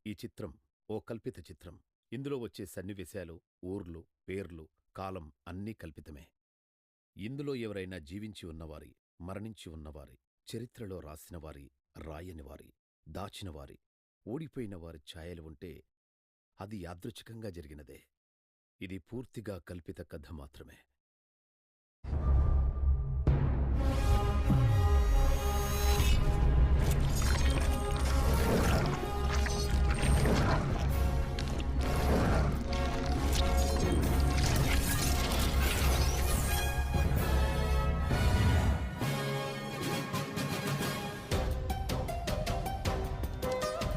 ఈ చిత్రం ఓ కల్పిత చిత్రం. ఇందులో వచ్చే సన్నివేశాలు, ఊర్లు, పేర్లు, కాలం అన్నీ కల్పితమే. ఇందులో ఎవరైనా జీవించి ఉన్నవారి, మరణించి ఉన్నవారి, చరిత్రలో రాసినవారి, రాయనివారి, దాచినవారి, ఓడిపోయిన వారి ఛాయలు ఉంటే అది యాదృచ్ఛికంగా జరిగినదే. ఇది పూర్తిగా కల్పిత కథ మాత్రమే.